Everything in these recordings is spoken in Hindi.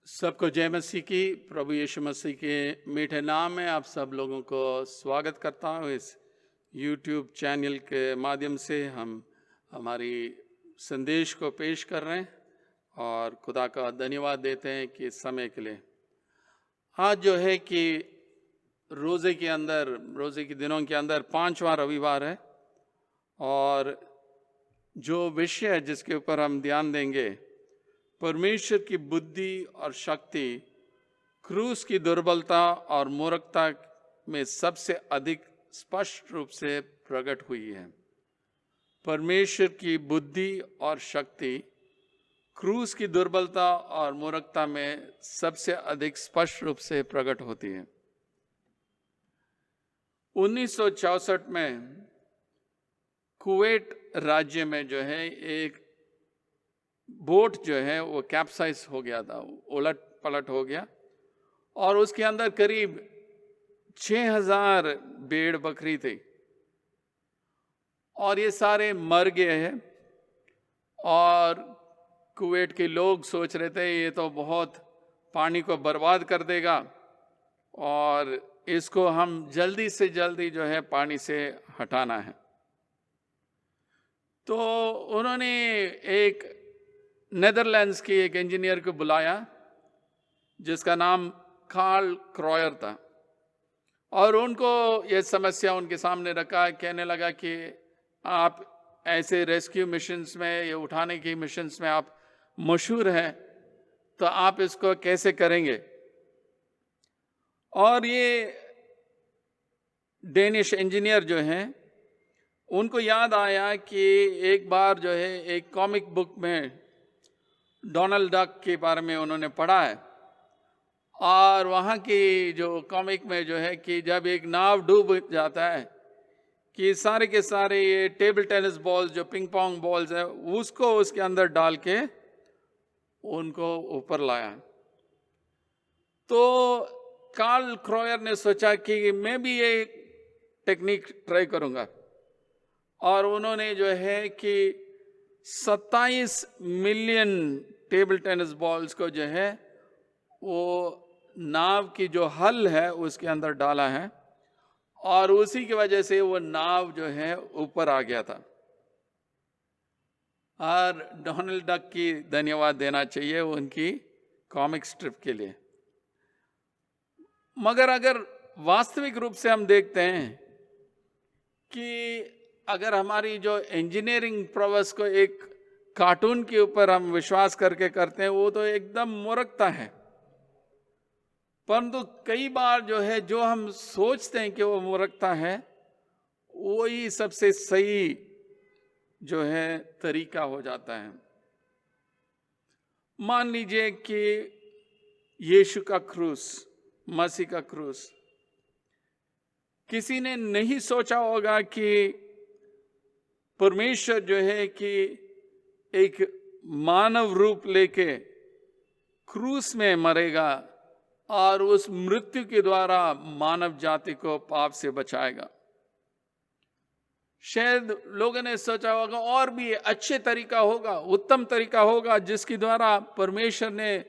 सबको जय मसीह की। प्रभु यीशु मसीह के मीठे नाम में आप सब लोगों को स्वागत करता हूँ। इस YouTube चैनल के माध्यम से हम हमारी संदेश को पेश कर रहे हैं और खुदा का धन्यवाद देते हैं कि इस समय के लिए। आज जो है कि रोज़े के दिनों के अंदर 5वां रविवार है और जो विषय है जिसके ऊपर हम ध्यान देंगे, परमेश्वर की बुद्धि और शक्ति क्रूस की दुर्बलता और मूर्खता में सबसे अधिक स्पष्ट रूप से प्रकट हुई है। परमेश्वर की बुद्धि और शक्ति क्रूस की दुर्बलता और मूर्खता में सबसे अधिक स्पष्ट रूप से प्रकट होती है। 1964 में कुवैत राज्य में जो है एक बोट जो है वो कैप्साइज हो गया था, उलट पलट हो गया और उसके अंदर करीब 6000 भेड़ बकरी थी और ये सारे मर गए हैं। और कुवैत के लोग सोच रहे थे ये तो बहुत पानी को बर्बाद कर देगा और इसको हम जल्दी से जल्दी जो है पानी से हटाना है। तो उन्होंने एक नेदरलैंड्स के एक इंजीनियर को बुलाया जिसका नाम कार्ल क्रॉयर था और उनको ये समस्या उनके सामने रखा। कहने लगा कि आप ऐसे रेस्क्यू मिशंस में, ये उठाने की मिशंस में आप मशहूर हैं, तो आप इसको कैसे करेंगे। और ये डेनिश इंजीनियर जो हैं उनको याद आया कि एक बार जो है एक कॉमिक बुक में डोनाल्ड डक के बारे में उन्होंने पढ़ा है और वहाँ की जो कॉमिक में जो है कि जब एक नाव डूब जाता है कि सारे के सारे ये टेबल टेनिस बॉल्स जो पिंग पोंग बॉल्स है उसको उसके अंदर डाल के उनको ऊपर लाया। तो कार्ल क्रॉयर ने सोचा कि मैं भी ये टेक्निक ट्राई करूँगा और उन्होंने जो है कि 27 मिलियन टेबल टेनिस बॉल्स को जो है वो नाव की जो हल है उसके अंदर डाला है और उसी की वजह से वो नाव जो है ऊपर आ गया था। और डोनाल्ड डक की धन्यवाद देना चाहिए उनकी कॉमिक स्ट्रिप के लिए। मगर अगर वास्तविक रूप से हम देखते हैं कि अगर हमारी जो इंजीनियरिंग प्रोसेस को एक कार्टून के ऊपर हम विश्वास करके करते हैं वो तो एकदम मूर्खता है। परंतु कई बार जो है जो हम सोचते हैं कि वो मूर्खता है वही सबसे सही जो है तरीका हो जाता है। मान लीजिए कि यीशु का क्रूस, मसीह का क्रूस, किसी ने नहीं सोचा होगा कि परमेश्वर जो है कि एक मानव रूप लेके क्रूस में मरेगा और उस मृत्यु के द्वारा मानव जाति को पाप से बचाएगा। शायद लोगों ने सोचा होगा और भी अच्छे तरीका होगा, उत्तम तरीका होगा जिसके द्वारा परमेश्वर ने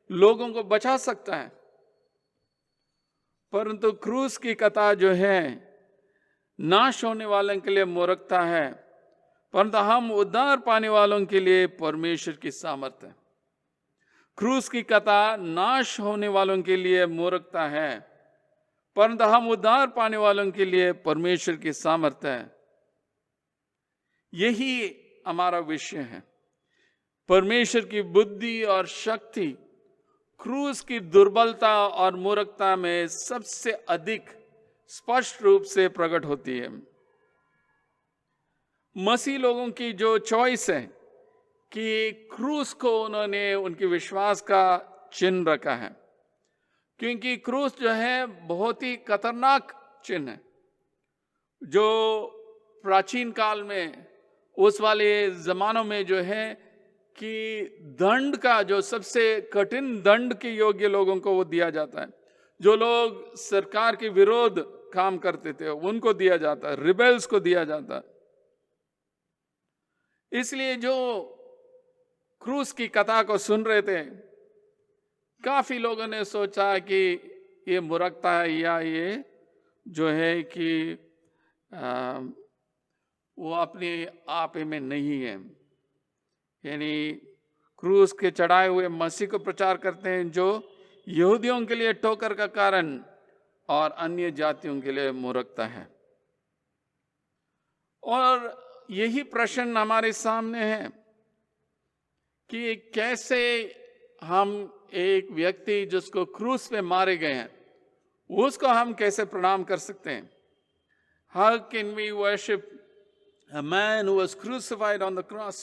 लोगों को बचा सकता है। परंतु क्रूस की कथा जो है नाश होने वालों के लिए मूर्खता है, परंतु हम उद्धार पाने वालों के लिए परमेश्वर की सामर्थ्य है। क्रूस की कथा नाश होने वालों के लिए मूर्खता है, परंतु हम उद्धार पाने वालों के लिए परमेश्वर की सामर्थ्य है। यही हमारा विषय है। परमेश्वर की बुद्धि और शक्ति क्रूस की दुर्बलता और मूर्खता में सबसे अधिक स्पष्ट रूप से प्रकट होती है। मसीह लोगों की जो चॉइस है कि क्रूस को उन्होंने उनके विश्वास का चिन्ह रखा है, क्योंकि क्रूस जो है बहुत ही खतरनाक चिन्ह है। जो प्राचीन काल में उस वाले जमानों में जो है कि दंड का जो सबसे कठिन दंड के योग्य लोगों को वो दिया जाता है। जो लोग सरकार के विरोध काम करते थे उनको दिया जाता है, रिबेल्स को दिया जाता है। इसलिए जो क्रूस की कथा को सुन रहे थे काफी लोगों ने सोचा कि ये मूर्खता है या ये जो है कि वो अपने आप में नहीं है। यानी क्रूस के चढ़ाए हुए मसीह को प्रचार करते हैं जो यहूदियों के लिए ठोकर का कारण और अन्य जातियों के लिए मूर्खता है। और यही प्रश्न हमारे सामने है कि कैसे हम एक व्यक्ति जिसको क्रूस पे मारे गए हैं उसको हम कैसे प्रणाम कर सकते हैं। How can we worship a man who was crucified on the cross?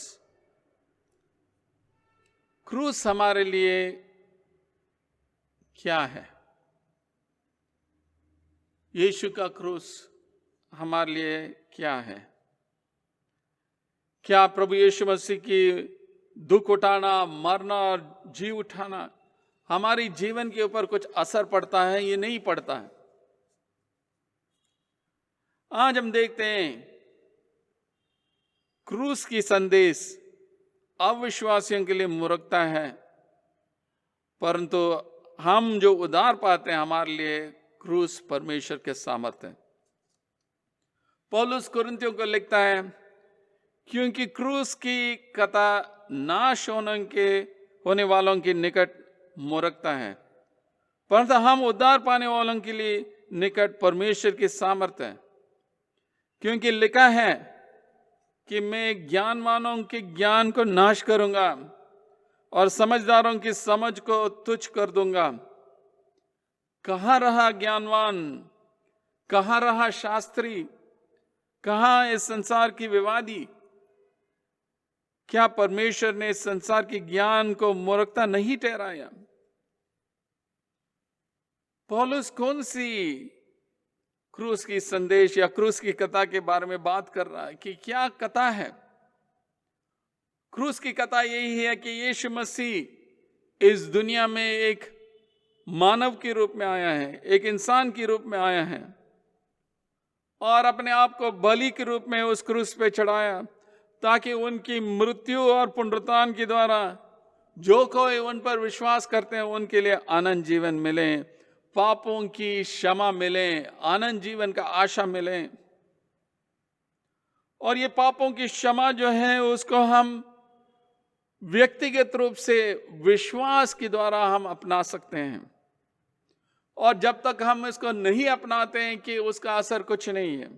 क्रूस हमारे लिए क्या है? यीशु का क्रूस हमारे लिए क्या है? क्या प्रभु यीशु मसीह की दुख उठाना, मरना और जी उठाना हमारी जीवन के ऊपर कुछ असर पड़ता है? ये नहीं पड़ता है। आज हम देखते हैं क्रूस की संदेश अविश्वासियों के लिए मूर्खता है, परंतु हम जो उद्धार पाते हैं हमारे लिए क्रूस परमेश्वर के सामर्थ्य है। पौलुस कुरिन्थियों को लिखता है, क्योंकि क्रूस की कथा नाश होने वालों के निकट मूर्खता है, परंतु हम उद्धार पाने वालों के लिए निकट परमेश्वर की सामर्थ्य है। क्योंकि लिखा है कि मैं ज्ञानवानों के ज्ञान को नाश करूंगा और समझदारों की समझ को तुच्छ कर दूंगा। कहाँ रहा ज्ञानवान, कहाँ रहा शास्त्री, कहाँ इस संसार की विवादी? क्या परमेश्वर ने इस संसार के ज्ञान को मूर्खता नहीं ठहराया? पौलुस कौन सी क्रूस की संदेश या क्रूस की कथा के बारे में बात कर रहा है कि क्या कथा है? क्रूस की कथा यही है कि यीशु मसीह इस दुनिया में एक मानव के रूप में आया है, एक इंसान के रूप में आया है और अपने आप को बलि के रूप में उस क्रूस पे चढ़ाया ताकि उनकी मृत्यु और पुनरुत्थान के द्वारा जो कोई उन पर विश्वास करते हैं उनके लिए अनंत जीवन मिले, पापों की क्षमा मिले, आनंद जीवन का आशा मिले। और ये पापों की क्षमा जो है उसको हम व्यक्तिगत रूप से विश्वास के द्वारा हम अपना सकते हैं, और जब तक हम इसको नहीं अपनाते हैं कि उसका असर कुछ नहीं है।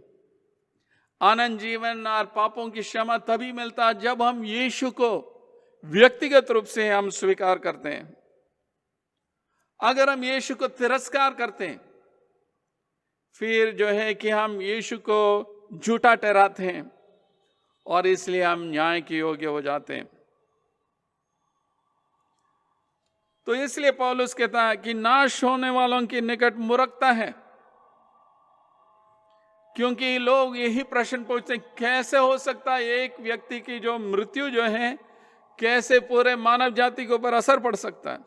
आनंद जीवन और पापों की क्षमा तभी मिलता है जब हम यीशु को व्यक्तिगत रूप से हम स्वीकार करते हैं। अगर हम यीशु को तिरस्कार करते हैं फिर जो है कि हम यीशु को झूठा ठहराते हैं और इसलिए हम न्याय के योग्य हो जाते हैं। तो इसलिए पौलुस कहता है कि नाश होने वालों के निकट मूर्खता है, क्योंकि लोग यही प्रश्न पूछते हैं कैसे हो सकता है एक व्यक्ति की जो मृत्यु जो है कैसे पूरे मानव जाति के ऊपर असर पड़ सकता है।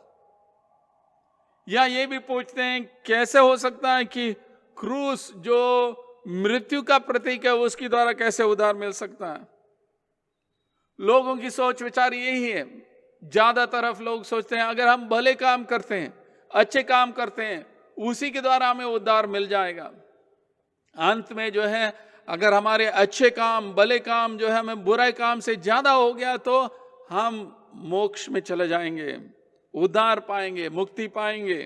या ये भी पूछते हैं कैसे हो सकता है कि क्रूस जो मृत्यु का प्रतीक है उसके द्वारा कैसे उद्धार मिल सकता है। लोगों की सोच विचार यही है। ज्यादा तरफ लोग सोचते हैं अगर हम भले काम करते हैं, अच्छे काम करते हैं, उसी के द्वारा हमें उद्धार मिल जाएगा। अंत में जो है अगर हमारे अच्छे काम, भले काम जो है हमें बुरे काम से ज्यादा हो गया तो हम मोक्ष में चले जाएंगे, उद्धार पाएंगे, मुक्ति पाएंगे।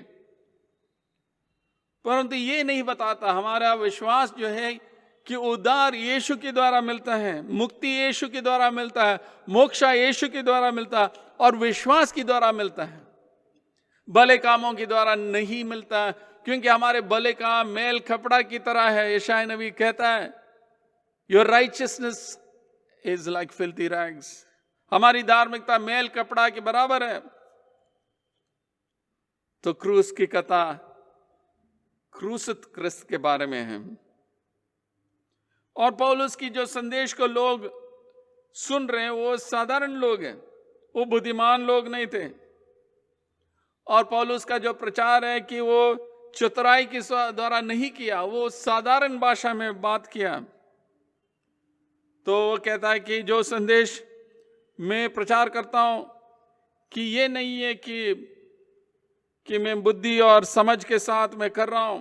परंतु ये नहीं बताता, हमारा विश्वास जो है कि उद्धार यीशु के द्वारा मिलता है, मुक्ति यीशु के द्वारा मिलता है, मोक्ष यीशु के द्वारा मिलता है और विश्वास के द्वारा मिलता है, भले कामों के द्वारा नहीं मिलता। क्योंकि हमारे भले काम मेल कपड़ा की तरह है। यशायाह नबी कहता है your righteousness is like filthy rags, हमारी धार्मिकता मेल कपड़ा के बराबर है। तो क्रूस की कथा क्रूसित क्रिस्त के बारे में है। और पौलुस की जो संदेश को लोग सुन रहे हैं वो साधारण लोग हैं, वो बुद्धिमान लोग नहीं थे। और पौलुस का जो प्रचार है कि वो चतुराई के द्वारा नहीं किया, वो साधारण भाषा में बात किया। तो वो कहता है कि जो संदेश मैं प्रचार करता हूं कि ये नहीं है कि कि मैं बुद्धि और समझ के साथ मैं कर रहा हूं,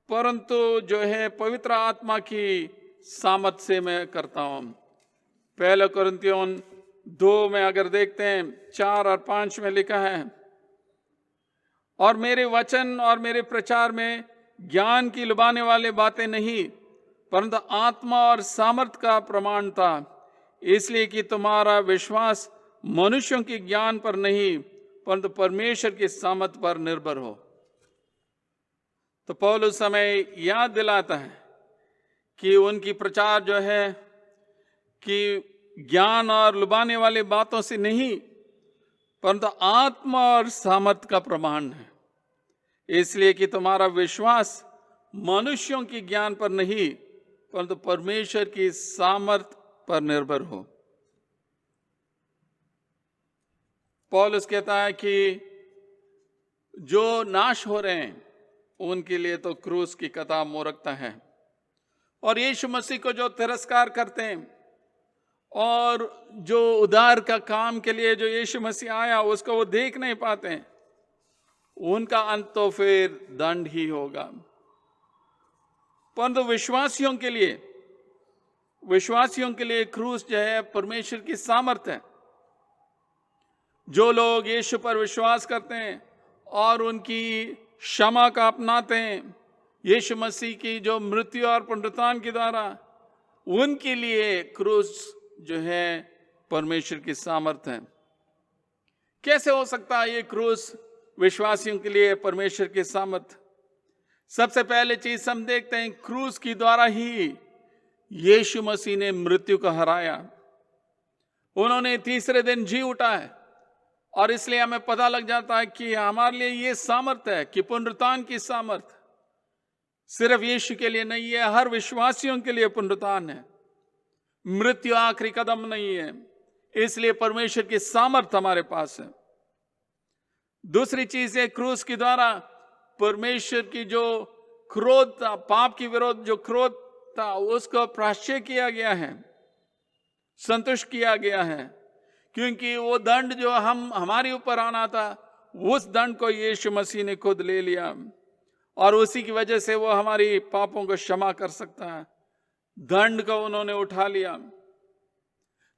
परंतु जो है पवित्र आत्मा की सामर्थ से मैं करता हूं। पहले कुरिन्थियों 2 में अगर देखते हैं 4 और 5 में लिखा है, और मेरे वचन और मेरे प्रचार में ज्ञान की लुभाने वाले बातें नहीं, परंतु आत्मा और सामर्थ का प्रमाण था, इसलिए कि तुम्हारा विश्वास मनुष्यों के ज्ञान पर नहीं, परंतु परमेश्वर की सामर्थ पर निर्भर हो। तो पौलुस समय याद दिलाता है कि उनकी प्रचार जो है कि ज्ञान और लुभाने वाली बातों से नहीं, परंतु आत्मा और सामर्थ का प्रमाण है, इसलिए कि तुम्हारा विश्वास मनुष्यों के ज्ञान पर नहीं, परंतु परमेश्वर की सामर्थ पर निर्भर हो। पौलुस कहता है कि जो नाश हो रहे हैं उनके लिए तो क्रूस की कथा मूर्खता है, और यीशु मसीह को जो तिरस्कार करते हैं और जो उद्धार का काम के लिए जो यीशु मसीह आया उसको वो देख नहीं पाते हैं, उनका अंत तो फिर दंड ही होगा। परंतु विश्वासियों के लिए क्रूस जो है परमेश्वर की सामर्थ है। जो लोग यीशु पर विश्वास करते हैं और उनकी क्षमा का अपनाते हैं, यीशु मसीह की जो मृत्यु और पुनरुत्थान के द्वारा, उनके लिए क्रूस जो है परमेश्वर की सामर्थ है। कैसे हो सकता है ये क्रूस विश्वासियों के लिए परमेश्वर की सामर्थ? सबसे पहले चीज हम देखते हैं, क्रूस के द्वारा ही यीशु मसीह ने मृत्यु को हराया। उन्होंने तीसरे दिन जी उठा है, और इसलिए हमें पता लग जाता है कि हमारे लिए ये सामर्थ है कि पुनरुत्थान की सामर्थ सिर्फ यीशु के लिए नहीं है, हर विश्वासियों के लिए पुनरुत्थान है। मृत्यु आखिरी कदम नहीं है, इसलिए परमेश्वर की सामर्थ हमारे पास है। दूसरी चीज है, क्रूस के द्वारा परमेश्वर की जो क्रोध था, पाप के विरोध जो क्रोध था, उसको प्रायश्चित किया गया है, संतुष्ट किया गया है, क्योंकि वो दंड जो हमारे ऊपर आना था, उस दंड को यीशु मसीह ने खुद ले लिया, और उसी की वजह से वो हमारी पापों को क्षमा कर सकता है। दंड को उन्होंने उठा लिया।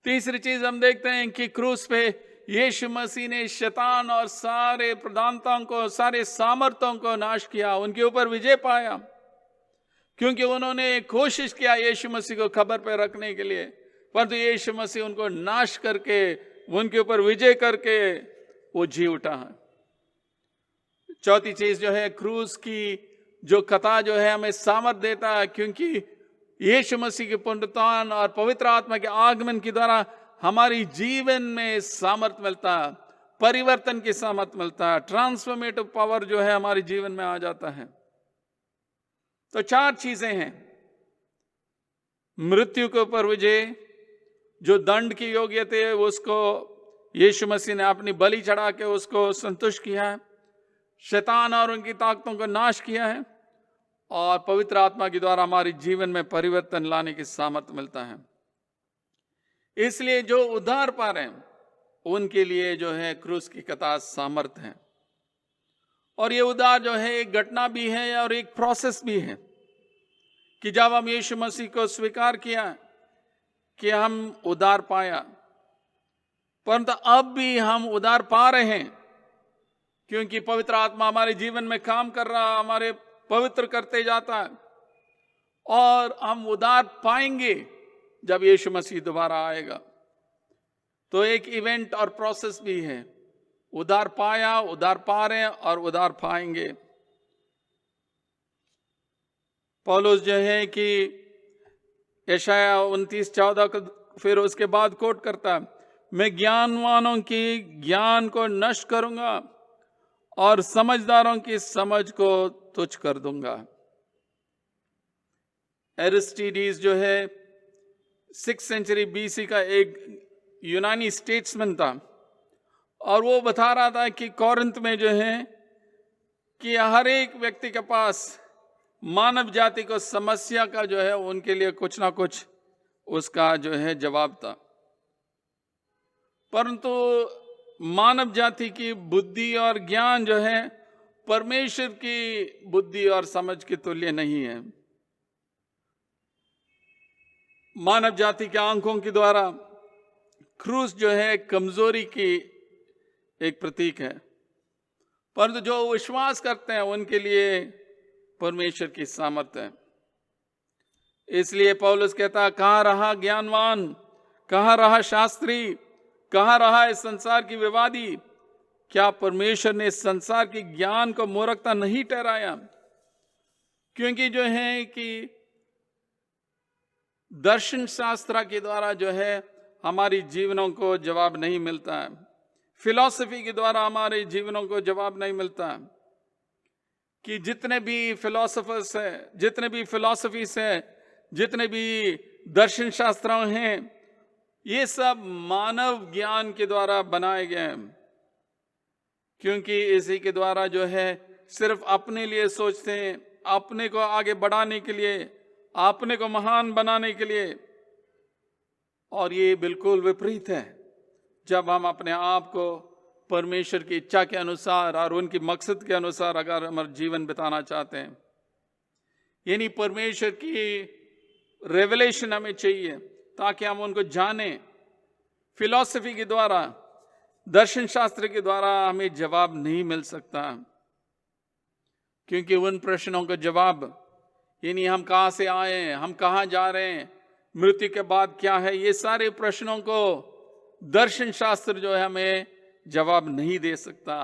तीसरी चीज हम देखते हैं कि क्रूस पे यीशु मसीह ने शैतान और सारे प्रधानताओं को, सारे सामर्थ्यों को नाश किया, उनके ऊपर विजय पाया, क्योंकि उन्होंने कोशिश किया यीशु मसीह को खबर पे रखने के लिए, परंतु यीशु मसीह उनको नाश करके, उनके ऊपर विजय करके वो जी उठा है। चौथी चीज जो है, क्रूस की जो कथा जो है हमें सामर्थ देता है, क्योंकि यीशु मसीह के पुनरुत्थान और पवित्र आत्मा के आगमन के द्वारा हमारी जीवन में सामर्थ मिलता है, परिवर्तन की सामर्थ मिलता है, ट्रांसफॉर्मेटिव पावर जो है हमारे जीवन में आ जाता है। तो 4 चीजें हैं, मृत्यु के ऊपर विजय, जो दंड की योग्य थे उसको यीशु मसीह ने अपनी बलि चढ़ा के उसको संतुष्ट किया है, शैतान और उनकी ताकतों को नाश किया है, और पवित्र आत्मा के द्वारा हमारे जीवन में परिवर्तन लाने की सामर्थ मिलता है। इसलिए जो उद्धार पा रहे हैं उनके लिए जो है क्रूस की कथा सामर्थ है। और ये उद्धार जो है एक घटना भी है और एक प्रोसेस भी है, कि जब हम यीशु मसीह को स्वीकार किया कि हम उद्धार पाया, परंतु अब भी हम उद्धार पा रहे हैं, क्योंकि पवित्र आत्मा हमारे जीवन में काम कर रहा, हमारे पवित्र करते जाता है, और हम उद्धार पाएंगे जब यीशु मसीह दोबारा आएगा। तो एक इवेंट और प्रोसेस भी है, उद्धार पाया, उद्धार पा रहे हैं और उद्धार पाएंगे। पौलुस जो है कि यशाया 29:14 को फिर उसके बाद कोट करता है, मैं ज्ञानवानों की ज्ञान को नष्ट करूंगा और समझदारों की समझ को तुच्छ कर दूंगा। एरिस्टिडीज जो है 6th सेंचुरी BC का एक यूनानी स्टेट्समैन था, और वो बता रहा था कि कोरिन्थ में जो है कि हर एक व्यक्ति के पास मानव जाति को समस्या का जो है उनके लिए कुछ ना कुछ उसका जो है जवाब था, परंतु मानव जाति की बुद्धि और ज्ञान जो है परमेश्वर की बुद्धि और समझ के तुल्य नहीं है। मानव जाति के आंखों के द्वारा क्रूस जो है कमजोरी की एक प्रतीक है, परंतु जो विश्वास करते हैं उनके लिए परमेश्वर की सामर्थ्य है। इसलिए पौलुस कहता, कहाँ रहा ज्ञानवान, कहाँ रहा शास्त्री, कहाँ रहा इस संसार की विवादी? क्या परमेश्वर ने इस संसार के ज्ञान को मूर्खता नहीं ठहराया? क्योंकि जो है कि दर्शन शास्त्र के द्वारा जो है हमारी जीवनों को जवाब नहीं मिलता है, फिलॉसफी के द्वारा हमारे जीवनों को जवाब नहीं मिलता कि जितने भी फिलोसफर्स है, जितने भी फिलॉसफीज है, जितने भी दर्शन शास्त्र हैं, ये सब मानव ज्ञान के द्वारा बनाए गए हैं। क्योंकि इसी के द्वारा जो है सिर्फ अपने लिए सोचते हैं, अपने को आगे बढ़ाने के लिए, अपने को महान बनाने के लिए। और ये बिल्कुल विपरीत है। जब हम अपने आप को परमेश्वर की इच्छा के अनुसार और उनकी मकसद के अनुसार अगर हमारा जीवन बिताना चाहते हैं, यानी परमेश्वर की रेवलेशन हमें चाहिए ताकि हम उनको जानें। फिलॉसफी के द्वारा, दर्शन शास्त्र के द्वारा हमें जवाब नहीं मिल सकता, क्योंकि उन प्रश्नों का जवाब, यानी हम कहाँ से आए हैं, हम कहाँ जा रहे हैं, मृत्यु के बाद क्या है, ये सारे प्रश्नों को दर्शन शास्त्र जो है हमें जवाब नहीं दे सकता,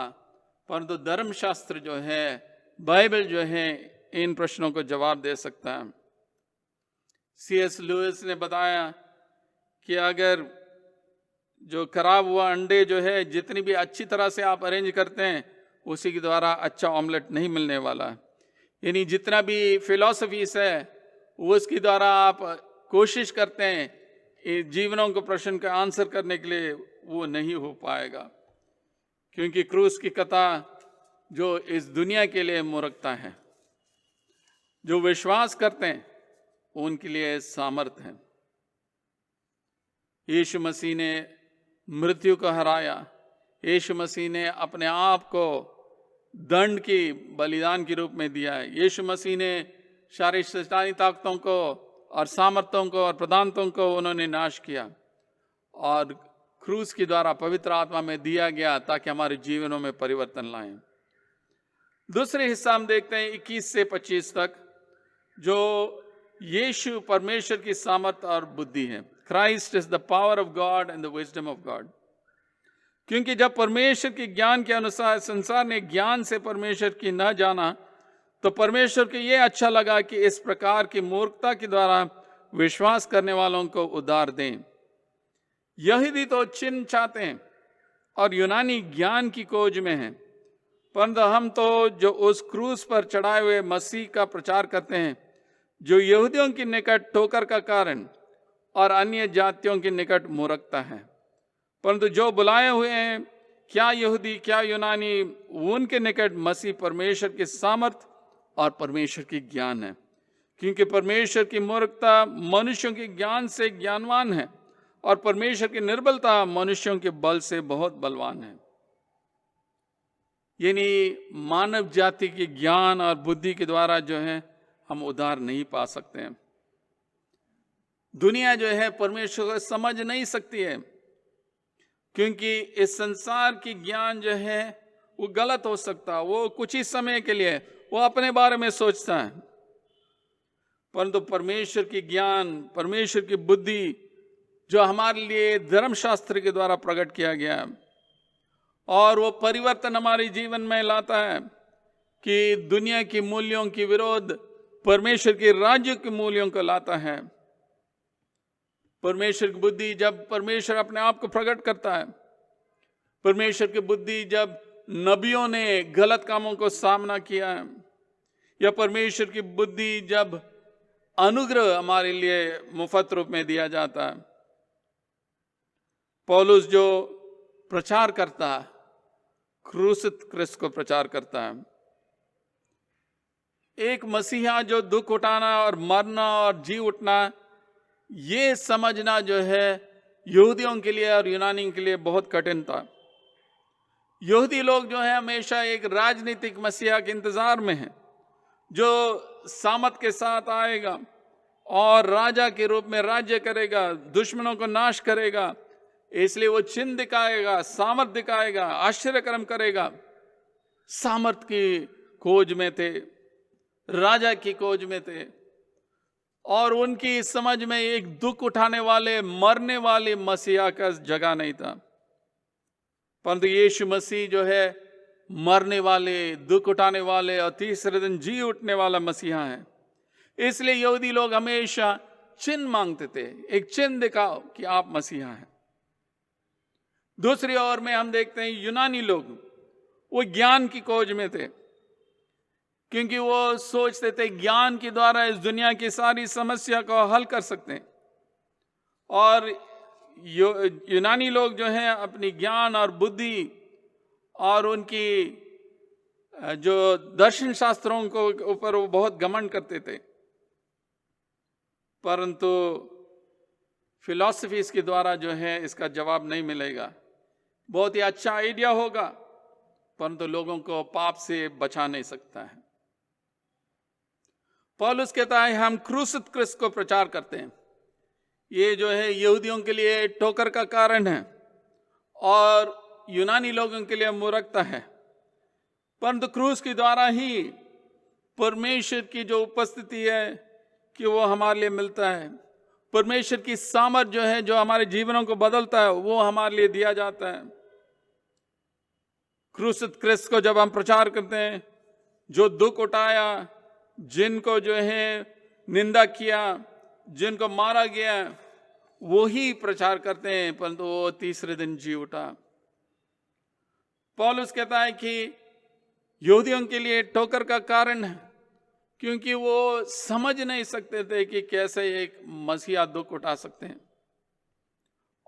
परंतु धर्मशास्त्र जो है, बाइबल जो है, इन प्रश्नों को जवाब दे सकता है। C.S. लुइस ने बताया कि अगर जो खराब हुआ अंडे जो है जितनी भी अच्छी तरह से आप अरेंज करते हैं, उसी के द्वारा अच्छा ऑमलेट नहीं मिलने वाला। यानी जितना भी फिलॉसफीज है वो उसके द्वारा आप कोशिश करते हैं जीवनों को प्रश्न का आंसर करने के लिए, वो नहीं हो पाएगा, क्योंकि क्रूस की कथा जो इस दुनिया के लिए मूर्खता है, जो विश्वास करते हैं उनके लिए सामर्थ्य है। यीशु मसीह ने मृत्यु को हराया, यीशु मसीह ने अपने आप को दंड की बलिदान के रूप में दिया है। यीशु मसीह ने शारीरिक शैतानी ताकतों को और सामर्थ्यों को और प्रधानताओं को उन्होंने नाश किया, और क्रूस के द्वारा पवित्र आत्मा में दिया गया ताकि हमारे जीवनों में परिवर्तन लाएं। दूसरे हिस्सा हम देखते हैं 21 से 25 तक, जो यीशु परमेश्वर की सामर्थ और बुद्धि है। Christ is the power of God and the wisdom of God. क्योंकि जब परमेश्वर के ज्ञान के अनुसार संसार ने ज्ञान से परमेश्वर की न जाना, तो परमेश्वर को यह अच्छा लगा कि इस प्रकार की मूर्खता के द्वारा विश्वास करने वालों को उद्धार दें। यहूदी तो चिन्ह चाहते हैं और यूनानी ज्ञान की खोज में हैं, परंतु हम तो जो उस क्रूस पर चढ़ाए हुए मसीह का प्रचार करते हैं, जो यहूदियों के निकट ठोकर का कारण और अन्य जातियों के निकट मूर्खता है, परंतु जो बुलाए हुए हैं, क्या यहूदी क्या यूनानी, उनके निकट मसीह परमेश्वर की सामर्थ और परमेश्वर की ज्ञान है। क्योंकि परमेश्वर की मूर्खता मनुष्यों के ज्ञान से ज्ञानवान है, और परमेश्वर की निर्बलता मनुष्यों के बल से बहुत बलवान है। यानी मानव जाति की ज्ञान और बुद्धि के द्वारा जो है हम उद्धार नहीं पा सकते हैं। दुनिया जो है परमेश्वर को समझ नहीं सकती है, क्योंकि इस संसार की ज्ञान जो है वो गलत हो सकता है। वो कुछ ही समय के लिए वो अपने बारे में सोचता है, परंतु परमेश्वर की ज्ञान, परमेश्वर की बुद्धि जो हमारे लिए धर्मशास्त्र के द्वारा प्रकट किया गया है, और वो परिवर्तन हमारे जीवन में लाता है कि दुनिया की मूल्यों के विरोध परमेश्वर के राज्य के मूल्यों को लाता है। परमेश्वर की बुद्धि जब परमेश्वर अपने आप को प्रकट करता है, परमेश्वर की बुद्धि जब नबियों ने गलत कामों को सामना किया है, या परमेश्वर की बुद्धि जब अनुग्रह हमारे लिए मुफ्त रूप में दिया जाता है। पौलुस जो प्रचार करता है, क्रूसित क्रिस्त को प्रचार करता है। एक मसीहा जो दुख उठाना और मरना और जी उठना, ये समझना जो है यहूदियों के लिए और यूनानी के लिए बहुत कठिन था। यहूदी लोग जो है हमेशा एक राजनीतिक मसीहा के इंतजार में हैं, जो सामत के साथ आएगा और राजा के रूप में राज्य करेगा, दुश्मनों को नाश करेगा। इसलिए वो चिन्ह दिखाएगा, सामर्थ दिखाएगा, आश्चर्य कर्म करेगा। सामर्थ की खोज में थे, राजा की खोज में थे, और उनकी समझ में एक दुख उठाने वाले, मरने वाले मसीहा का जगह नहीं था। परंतु यीशु मसीह जो है मरने वाले, दुख उठाने वाले और तीसरे दिन जी उठने वाला मसीहा है। इसलिए यहूदी लोग हमेशा चिन्ह मांगते थे, एक चिन्ह दिखाओ कि आप मसीहा हैं। दूसरी ओर में हम देखते हैं यूनानी लोग, वो ज्ञान की खोज में थे, क्योंकि वो सोचते थे ज्ञान के द्वारा इस दुनिया की सारी समस्या को हल कर सकते हैं। और यूनानी लोग जो हैं अपनी ज्ञान और बुद्धि और उनकी जो दर्शन शास्त्रों को ऊपर वो बहुत घमंड करते थे। परंतु फिलॉसफीज के द्वारा जो है इसका जवाब नहीं मिलेगा। बहुत ही अच्छा आइडिया होगा, परंतु लोगों को पाप से बचा नहीं सकता है। पौलुस कहता है हम क्रूसित क्रिस्त को प्रचार करते हैं। ये जो है यहूदियों के लिए ठोकर का कारण है और यूनानी लोगों के लिए मूर्खता है, परंतु क्रूस के द्वारा ही परमेश्वर की जो उपस्थिति है कि वो हमारे लिए मिलता है। परमेश्वर की सामर्थ जो है, जो हमारे जीवनों को बदलता है, वो हमारे लिए दिया जाता है। क्रूसित क्रिस्त को जब हम प्रचार करते हैं, जो दुख उठाया, जिनको जो है निंदा किया, जिनको मारा गया, वो ही प्रचार करते हैं, परंतु वो तीसरे दिन जी उठा। पौलुस कहता है कि यहूदियों के लिए ठोकर का कारण है, क्योंकि वो समझ नहीं सकते थे कि कैसे एक मसीहा दुख उठा सकते हैं।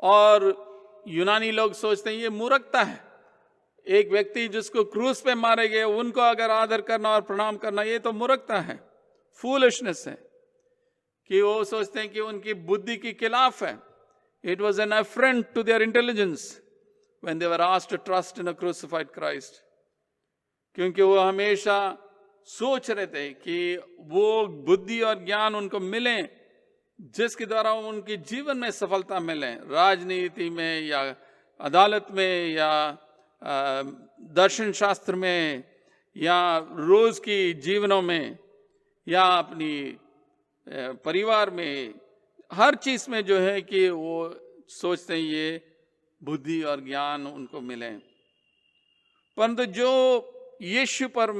और यूनानी लोग सोचते हैं ये मूर्खता है। एक व्यक्ति जिसको क्रूस पे मारे गए, उनको अगर आदर करना और प्रणाम करना, ये तो मूर्खता है, फूलिशनेस है। कि वो सोचते हैं कि उनकी बुद्धि के खिलाफ है। It was an affront to their intelligence when they were asked to trust in a crucified Christ. क्योंकि वो हमेशा सोच रहे थे कि वो बुद्धि और ज्ञान उनको मिले जिसके द्वारा उनके जीवन में सफलता मिले, राजनीति में या अदालत में या दर्शन शास्त्र में या रोज की जीवनों में या अपनी परिवार में, हर चीज में जो है कि वो सोचते हैं ये बुद्धि और ज्ञान उनको मिले। परंतु जो यीशु पर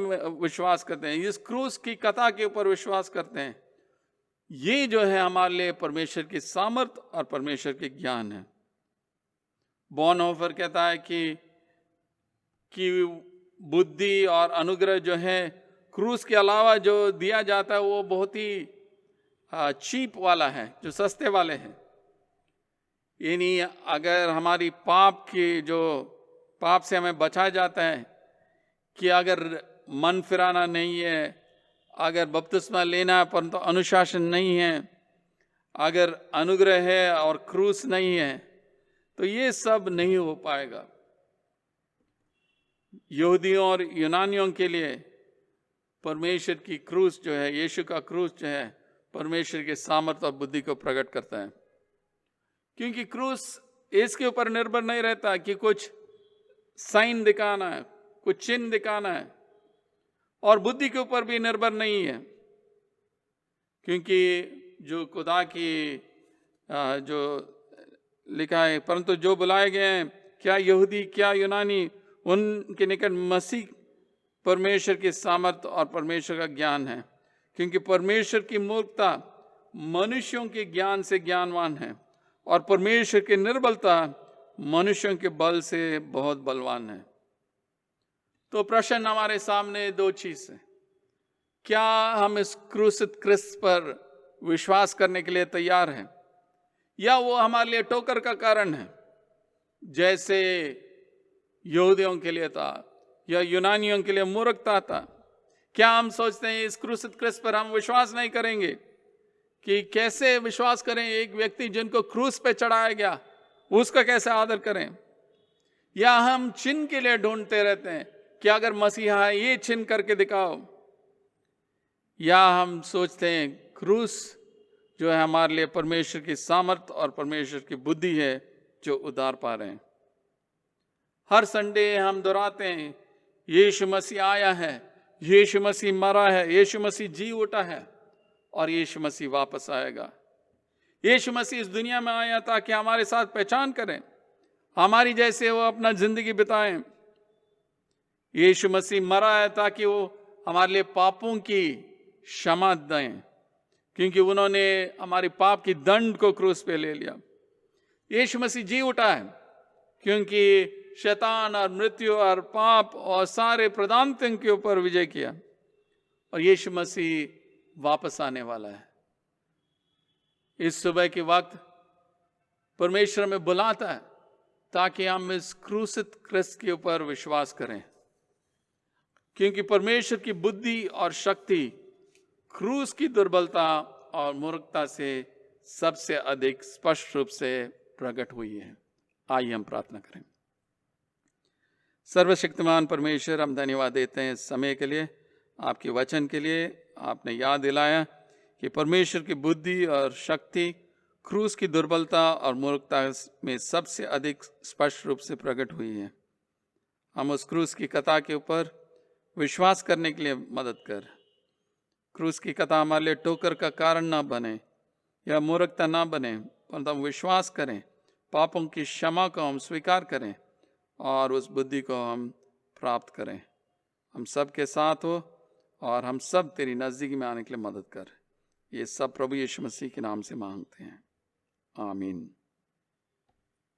विश्वास करते हैं, इस क्रूस की कथा के ऊपर विश्वास करते हैं, ये जो है हमारे लिए परमेश्वर की सामर्थ और परमेश्वर के ज्ञान है। बॉनहोफर कहता है कि बुद्धि और अनुग्रह जो है क्रूस के अलावा जो दिया जाता है वो बहुत ही चीप वाला है, जो सस्ते वाले हैं। यानी अगर हमारी पाप से हमें बचाया जाता है कि अगर मन फिराना नहीं है, अगर बपतिस्मा लेना है परंतु अनुशासन नहीं है, अगर अनुग्रह है और क्रूस नहीं है, तो ये सब नहीं हो पाएगा। यहूदियों और यूनानियों के लिए परमेश्वर की क्रूस जो है, यीशु का क्रूस जो है, परमेश्वर के सामर्थ्य और बुद्धि को प्रकट करता है। क्योंकि क्रूस इसके ऊपर निर्भर नहीं रहता कि कुछ साइन दिखाना है, कुछ चिन्ह दिखाना है, और बुद्धि के ऊपर भी निर्भर नहीं है। क्योंकि जो खुदा की जो लिखा है, परंतु जो बुलाए गए हैं, क्या यहूदी क्या यूनानी, उनके निकट मसीह परमेश्वर की सामर्थ और परमेश्वर का ज्ञान है। क्योंकि परमेश्वर की मूर्खता मनुष्यों के ज्ञान से ज्ञानवान है और परमेश्वर की निर्बलता मनुष्यों के बल से बहुत बलवान है। तो प्रश्न हमारे सामने दो चीज है। क्या हम इस क्रूसित क्रिस्त पर विश्वास करने के लिए तैयार हैं, या वो हमारे लिए ठोकर का कारण है, जैसे यहूदियों के लिए था या यूनानियों के लिए मूर्खता था? क्या हम सोचते हैं इस क्रूसित क्रिस्त पर हम विश्वास नहीं करेंगे? कि कैसे विश्वास करें एक व्यक्ति जिनको क्रूस पे चढ़ाया गया, उसका कैसे आदर करें? या हम चिन्ह के लिए ढूंढते रहते हैं कि अगर मसीहा है ये चिन्ह करके दिखाओ, या हम सोचते हैं क्रूस जो है हमारे लिए परमेश्वर की सामर्थ और परमेश्वर की बुद्धि है जो उद्धार पा रहे हैं। हर संडे हम दोहराते हैं यीशु मसीह आया है, यीशु मसीह मरा है, यीशु मसीह जी उठा है और यीशु मसीह वापस आएगा। यीशु मसीह इस दुनिया में आया ताकि हमारे साथ पहचान करें, हमारी जैसे वो अपना जिंदगी बिताएं। यीशु मसीह मरा है ताकि वो हमारे लिए पापों की क्षमा दें, क्योंकि उन्होंने हमारे पाप की दंड को क्रूस पे ले लिया। यीशु मसीह जी उठा है क्योंकि शैतान और मृत्यु और पाप और सारे प्रधानतों के ऊपर विजय किया, और यीशु मसीह वापस आने वाला है। इस सुबह के वक्त परमेश्वर में बुलाता है ताकि हम इस क्रूसित क्रिस्त के ऊपर विश्वास करें, क्योंकि परमेश्वर की बुद्धि और शक्ति क्रूस की दुर्बलता और मूर्खता से सबसे अधिक स्पष्ट रूप से प्रकट हुई है। आइए हम प्रार्थना करें। सर्वशक्तिमान परमेश्वर, हम धन्यवाद देते हैं इस समय के लिए, आपके वचन के लिए। आपने याद दिलाया कि परमेश्वर की बुद्धि और शक्ति क्रूस की दुर्बलता और मूर्खता में सबसे अधिक स्पष्ट रूप से प्रकट हुई है। हम उस क्रूस की कथा के ऊपर विश्वास करने के लिए मदद कर। क्रूस की कथा हमारे लिए ठोकर का कारण ना बने या मूर्खता ना बने, परंतु हम विश्वास करें, पापों की क्षमा को हम स्वीकार करें और उस बुद्धि को हम प्राप्त करें। हम सब के साथ हो और हम सब तेरी नज़दीक में आने के लिए मदद कर। ये सब प्रभु यीशु मसीह के नाम से मांगते हैं, आमीन।